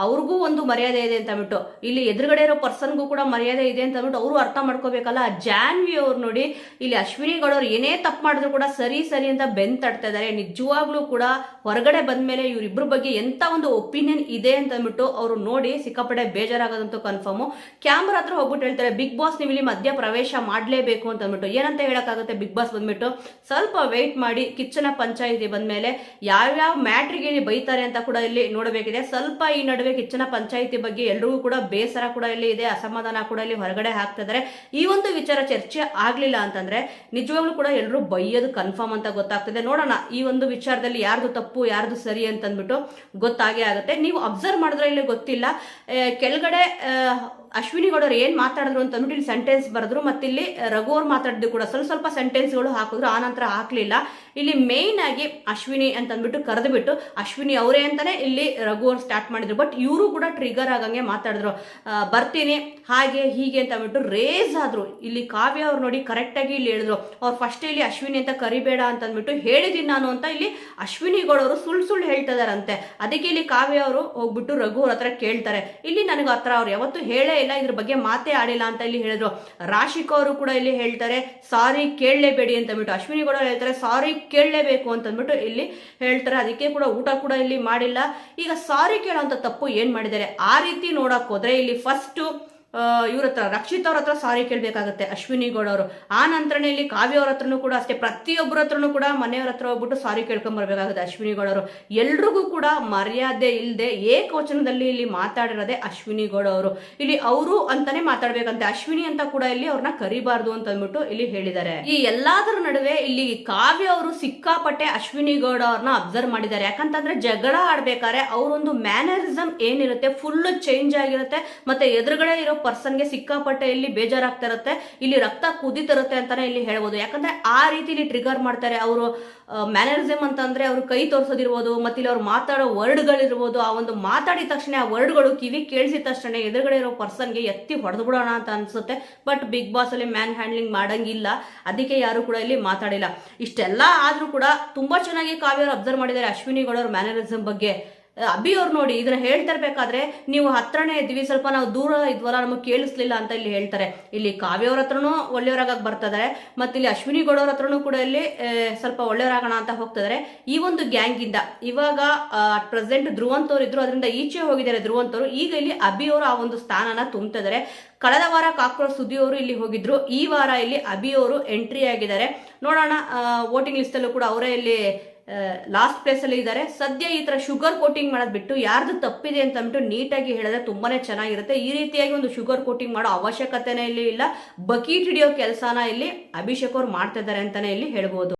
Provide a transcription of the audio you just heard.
ಅವ್ರಿಗೂ ಒಂದು ಮರ್ಯಾದೆ ಇದೆ ಅಂತ ಅಂದ್ಬಿಟ್ಟು, ಇಲ್ಲಿ ಎದುರುಗಡೆ ಇರೋ ಪರ್ಸನ್ಗೂ ಕೂಡ ಮರ್ಯಾದೆ ಇದೆ ಅಂತ ಅಂದ್ಬಿಟ್ಟು ಅವರು ಅರ್ಥ ಮಾಡ್ಕೋಬೇಕಲ್ಲ. ಜಾನ್ವಿ ಅವ್ರು ನೋಡಿ ಇಲ್ಲಿ ಅಶ್ವಿನಿ ಗೌಡ ಅವ್ರು ಏನೇ ತಪ್ಪು ಮಾಡಿದ್ರು ಕೂಡ ಸರಿ ಸರಿ ಅಂತ ಬೆನ್ ತಡ್ತಾ ಇದ್ದಾರೆ. ನಿಜವಾಗ್ಲೂ ಕೂಡ ಹೊರಗಡೆ ಬಂದ್ಮೇಲೆ ಇವರಿಬ್ಬರ ಬಗ್ಗೆ ಎಂತ ಒಂದು ಒಪಿನಿಯನ್ ಇದೆ ಅಂತ ಅಂದ್ಬಿಟ್ಟು ಅವರು ನೋಡಿ ಸಿಕ್ಕಾಪಟ್ಟೆ ಬೇಜಾರಾಗೋದಂತೂ ಕನ್ಫರ್ಮು. ಕ್ಯಾಮ್ರಾ ಹತ್ರ ಹೋಗ್ಬಿಟ್ಟು ಹೇಳ್ತಾರೆ, ಬಿಗ್ ಬಾಸ್ ನೀವು ಇಲ್ಲಿ ಮಧ್ಯ ಪ್ರವೇಶ ಮಾಡಲೇಬೇಕು ಅಂತ ಅಂದ್ಬಿಟ್ಟು. ಏನಂತ ಹೇಳಕ್ಕಾಗುತ್ತೆ, ಬಿಗ್ ಬಾಸ್ ಬಂದ್ಬಿಟ್ಟು ಸ್ವಲ್ಪ ವೆಯ್ಟ್ ಮಾಡಿ, ಕಿಚ್ಚನ ಪಂಚಾಯಿತಿ ಬಂದ್ಮೇಲೆ ಯಾವ್ಯಾವ ಮ್ಯಾಟ್ರಿಗೆ ಇಲ್ಲಿ ಬೈತಾರೆ ಅಂತ ಕೂಡ ಇಲ್ಲಿ ನೋಡಬೇಕಿದೆ. ಸ್ವಲ್ಪ ಈ ನಡುವೆ ಕಿಚ್ಚನ ಪಂಚಾಯಿತಿ ಬಗ್ಗೆ ಎಲ್ರಿಗೂ ಕೂಡ ಬೇಸರ ಕೂಡ ಇಲ್ಲಿ ಇದೆ, ಅಸಮಾಧಾನ ಕೂಡ ಇಲ್ಲಿ ಹೊರಗಡೆ ಹಾಕ್ತಾ ಇದ್ದಾರೆ. ಈ ಒಂದು ವಿಚಾರ ಚರ್ಚೆ ಆಗ್ಲಿಲ್ಲ ಅಂತಂದ್ರೆ ನಿಜವಾಗ್ಲೂ ಕೂಡ ಎಲ್ಲರೂ ಬೈಯೋದು ಕನ್ಫರ್ಮ್ ಅಂತ ಗೊತ್ತಾಗ್ತದೆ. ನೋಡೋಣ ಈ ಒಂದು ವಿಚಾರದಲ್ಲಿ ಯಾರ್ದು ತಪ್ಪು ಯಾರ್ದು ಸರಿ ಅಂತ ಅಂದ್ಬಿಟ್ಟು ಗೊತ್ತಾಗೇ ಆಗುತ್ತೆ. ನೀವು ಅಬ್ಸರ್ವ್ ಮಾಡಿದ್ರೆ ಇಲ್ಲಿ ಗೊತ್ತಿಲ್ಲ, ಕೆಳಗಡೆ ಅಶ್ವಿನಿ ಗೌಡರು ಏನ್ ಮಾತಾಡಿದ್ರು ಅಂತ ಅಂದ್ಬಿಟ್ಟು ಇಲ್ಲಿ ಸೆಂಟೆನ್ಸ್ ಬರೆದ್ರು, ಮತ್ತೆ ಇಲ್ಲಿ ರಘು ಅವ್ರು ಮಾತಾಡಿದ್ದು ಕೂಡ ಸ್ವಲ್ಪ ಸೆಂಟೆನ್ಸ್ಗಳು ಹಾಕಿದ್ರು, ಆ ನಂತರ ಹಾಕ್ಲಿಲ್ಲ. ಇಲ್ಲಿ ಮೇನ್ ಆಗಿ ಅಶ್ವಿನಿ ಅಂತ ಅಂದ್ಬಿಟ್ಟು ಕರೆದು ಬಿಟ್ಟು ಅಶ್ವಿನಿ ಅವರೇ ಅಂತಾನೆ ಇಲ್ಲಿ ರಘು ಅವ್ರು ಸ್ಟಾರ್ಟ್ ಮಾಡಿದ್ರು. ಬಟ್ ಇವರು ಕೂಡ ಟ್ರಿಗರ್ ಆಗಂಗೆ ಮಾತಾಡಿದ್ರು, ಬರ್ತೀನಿ ಹಾಗೆ ಹೀಗೆ ಅಂತ ಅಂದ್ಬಿಟ್ಟು ರೇಸ್ ಆದ್ರು. ಇಲ್ಲಿ ಕಾವ್ಯ ಅವ್ರು ನೋಡಿ ಕರೆಕ್ಟ್ ಆಗಿ ಇಲ್ಲಿ ಹೇಳಿದ್ರು, ಅವ್ರು ಫಸ್ಟ್ ಇಲ್ಲಿ ಅಶ್ವಿನಿ ಅಂತ ಕರಿಬೇಡ ಅಂತ ಅಂದ್ಬಿಟ್ಟು ಹೇಳಿದೀನಿ ನಾನು ಅಂತ ಇಲ್ಲಿ ಅಶ್ವಿನಿ ಗೌಡ ಅವರು ಸುಳ್ಳು ಹೇಳ್ತಾ ಇದಾರಂತೆ. ಅದಕ್ಕೆ ಇಲ್ಲಿ ಕಾವ್ಯ ಅವರು ಹೋಗ್ಬಿಟ್ಟು ರಘು ಅವ್ರ ಹತ್ರ ಕೇಳ್ತಾರೆ, ಇಲ್ಲಿ ನನಗೆ ಹತ್ರ ಅವ್ರು ಯಾವತ್ತು ಹೇಳೇ ಇಲ್ಲ, ಇದ್ರ ಬಗ್ಗೆ ಮಾತೇ ಆಡಿಲ್ಲ ಅಂತ ಇಲ್ಲಿ ಹೇಳಿದ್ರು. ರಾಶಿಕಾ ಅವರು ಕೂಡ ಇಲ್ಲಿ ಹೇಳ್ತಾರೆ ಸಾರಿ ಕೇಳಲೇಬೇಡಿ ಅಂತ ಅಂದ್ಬಿಟ್ಟು, ಅಶ್ವಿನಿ ಗೌಡ ಹೇಳ್ತಾರೆ ಸಾರಿ ಕೇಳಲೇಬೇಕು ಅಂತ ಅಂದ್ಬಿಟ್ಟು ಇಲ್ಲಿ ಹೇಳ್ತಾರೆ. ಅದಕ್ಕೆ ಕೂಡ ಊಟ ಕೂಡ ಇಲ್ಲಿ ಮಾಡಿಲ್ಲ. ಈಗ ಸಾರಿ ಕೇಳೋಂತ ತಪ್ಪು ಏನ್ ಮಾಡಿದ್ದಾರೆ ಆ ರೀತಿ ನೋಡಕ್ ಹೋದ್ರೆ ಇಲ್ಲಿ ಫಸ್ಟ್ ಇವ್ರ ಹತ್ರ ರಕ್ಷಿತ್ ಅವ್ರ ಹತ್ರ ಸಾರಿ ಕೇಳಬೇಕಾಗುತ್ತೆ ಅಶ್ವಿನಿ ಗೌಡ ಅವರು. ಆ ನಂತರನೇ ಇಲ್ಲಿ ಕಾವ್ಯ ಅವ್ರ ಹತ್ರನೂ ಕೂಡ ಅಷ್ಟೇ, ಪ್ರತಿಯೊಬ್ಬರ ಹತ್ರನೂ ಕೂಡ ಮನೆಯವ್ರ ಹತ್ರ ಹೋಗ್ಬಿಟ್ಟು ಸಾರಿ ಕೇಳ್ಕೊಂಬರ್ಬೇಕಾಗುತ್ತೆ ಅಶ್ವಿನಿ ಗೌಡ ಅವರು. ಎಲ್ರಿಗೂ ಕೂಡ ಮರ್ಯಾದೆ ಇಲ್ಲದೆ ಏಕವಚನದಲ್ಲಿ ಇಲ್ಲಿ ಮಾತಾಡಿರೋದೆ ಅಶ್ವಿನಿ ಗೌಡ ಅವರು. ಇಲ್ಲಿ ಅವರು ಅಂತಾನೆ ಮಾತಾಡ್ಬೇಕಂತೆ, ಅಶ್ವಿನಿ ಅಂತ ಕೂಡ ಇಲ್ಲಿ ಅವ್ರನ್ನ ಕರಿಬಾರ್ದು ಅಂತ ಅಂದ್ಬಿಟ್ಟು ಇಲ್ಲಿ ಹೇಳಿದ್ದಾರೆ. ಈ ಎಲ್ಲಾದ್ರ ನಡುವೆ ಇಲ್ಲಿ ಕಾವ್ಯ ಅವರು ಸಿಕ್ಕಾಪಟ್ಟೆ ಅಶ್ವಿನಿ ಗೌಡ ಅವ್ರನ್ನ ಅಬ್ಸರ್ವ್ ಮಾಡಿದ್ದಾರೆ. ಯಾಕಂತಂದ್ರೆ ಜಗಳ ಆಡ್ಬೇಕಾದ್ರೆ ಅವರೊಂದು ಮ್ಯಾನರಿಸಮ್ ಏನಿರುತ್ತೆ ಫುಲ್ ಚೇಂಜ್ ಆಗಿರುತ್ತೆ, ಮತ್ತೆ ಎದುರುಗಡೆ ಇರೋ ಪರ್ಸನ್ಗೆ ಸಿಕ್ಕಾಪಟ್ಟೆ ಇಲ್ಲಿ ಬೇಜಾರಾಗ್ತಾ ಇರುತ್ತೆ, ಇಲ್ಲಿ ರಕ್ತ ಕುದಿತಿರುತ್ತೆ ಅಂತಾನೆ ಇಲ್ಲಿ ಹೇಳ್ಬೋದು. ಯಾಕಂದ್ರೆ ಆ ರೀತಿ ಇಲ್ಲಿ ಟ್ರಿಗರ್ ಮಾಡ್ತಾರೆ ಅವರು. ಮ್ಯಾನರಿಸಮ್ ಅಂತಂದ್ರೆ ಅವರು ಕೈ ತೋರಿಸೋದಿರ್ಬೋದು, ಮತ್ತೆ ಇಲ್ಲಿ ಅವ್ರು ಮಾತಾಡೋ ವರ್ಡ್ಗಳಿರ್ಬೋದು, ಆ ಒಂದು ಮಾತಾಡಿದ ತಕ್ಷಣ ಆ ವರ್ಡ್ಗಳು ಕಿವಿ ಕೇಳಿಸಿದ ತಕ್ಷಣ ಎದುರುಗಡೆ ಇರೋ ಪರ್ಸನ್ಗೆ ಎತ್ತಿ ಹೊಡೆದು ಬಿಡೋಣ ಅಂತ ಅನ್ಸುತ್ತೆ. ಬಟ್ ಬಿಗ್ ಬಾಸ್ ಅಲ್ಲಿ ಮ್ಯಾನ್ ಹ್ಯಾಂಡ್ಲಿಂಗ್ ಮಾಡಂಗಿಲ್ಲ, ಅದಕ್ಕೆ ಯಾರು ಕೂಡ ಇಲ್ಲಿ ಮಾತಾಡಿಲ್ಲ. ಇಷ್ಟೆಲ್ಲ ಆದ್ರೂ ಕೂಡ ತುಂಬಾ ಚೆನ್ನಾಗಿ ಕಾವ್ಯ ಅವರು ಅಬ್ಸರ್ವ್ ಮಾಡಿದ್ದಾರೆ ಅಶ್ವಿನಿ ಗೌಡ ಅವ್ರ ಮ್ಯಾನರಿಸಮ್ ಬಗ್ಗೆ. ಅಭಿ ಅವ್ರು ನೋಡಿ ಇದನ್ನ ಹೇಳ್ತಾ ಇರ್ಬೇಕಾದ್ರೆ ನೀವು ಹತ್ರನೇ ಇದ್ವಿ, ಸ್ವಲ್ಪ ನಾವು ದೂರ ಇದ್ವಲ್ಲ ನಮಗೆ ಕೇಳಿಸ್ಲಿಲ್ಲ ಅಂತ ಇಲ್ಲಿ ಹೇಳ್ತಾರೆ. ಇಲ್ಲಿ ಕಾವ್ಯ ಅವ್ರ ಹತ್ರನೂ ಒಳ್ಳೆಯವರಾಗಕ್ಕೆ ಬರ್ತಿದ್ದಾರೆ, ಮತ್ತೆ ಇಲ್ಲಿ ಅಶ್ವಿನಿ ಗೌಡ ಅವ್ರ ಹತ್ರನೂ ಕೂಡ ಇಲ್ಲಿ ಸ್ವಲ್ಪ ಒಳ್ಳೆಯವರಾಗೋಣ ಅಂತ ಹೋಗ್ತಿದ್ದಾರೆ. ಈ ಒಂದು ಗ್ಯಾಂಗ್ ಇಂದ ಇವಾಗ ಪ್ರೆಸೆಂಟ್ ಧ್ರುವಂತ್ ಅವ್ರು ಇದ್ರು, ಅದರಿಂದ ಈಚೆ ಹೋಗಿದ್ದಾರೆ ಧ್ರುವಂತ್ ಅವರು. ಈಗ ಇಲ್ಲಿ ಅಭಿ ಅವರು ಆ ಒಂದು ಸ್ಥಾನನ ತುಂಬ್ತಿದ್ದಾರೆ. ಕಳೆದ ವಾರ ಕಾಕ್ರೋಚ್ ಸುದ್ದಿ ಅವರು ಇಲ್ಲಿ ಹೋಗಿದ್ರು, ಈ ವಾರ ಇಲ್ಲಿ ಅಭಿ ಅವರು ಎಂಟ್ರಿ ಆಗಿದ್ದಾರೆ. ನೋಡೋಣ ವೋಟಿಂಗ್ ಲಿಸ್ಟ್ ಅಲ್ಲೂ ಕೂಡ ಅವರೇ ಇಲ್ಲಿ ಲಾಸ್ಟ್ ಪ್ಲೇಸ್ ಅಲ್ಲಿ ಇದ್ದಾರೆ. ಸದ್ಯ ಈ ತರ ಶುಗರ್ ಕೋಟಿಂಗ್ ಮಾಡೋದ್ ಬಿಟ್ಟು ಯಾರ್ದು ತಪ್ಪಿದೆ ಅಂತ ಅಂದ್ಬಿಟ್ಟು ನೀಟಾಗಿ ಹೇಳಿದ್ರೆ ತುಂಬಾನೇ ಚೆನ್ನಾಗಿರುತ್ತೆ. ಈ ರೀತಿಯಾಗಿ ಒಂದು ಶುಗರ್ ಕೋಟಿಂಗ್ ಮಾಡೋ ಅವಶ್ಯಕತೆನೇ ಇಲ್ಲಿ ಇಲ್ಲ. ಬಕೀಟ್ ಹಿಡಿಯೋ ಕೆಲಸನ ಇಲ್ಲಿ ಅಭಿಷೇಕ್ ಅವ್ರು ಮಾಡ್ತಾ ಇದ್ದಾರೆ ಅಂತಾನೆ ಇಲ್ಲಿ ಹೇಳ್ಬೋದು.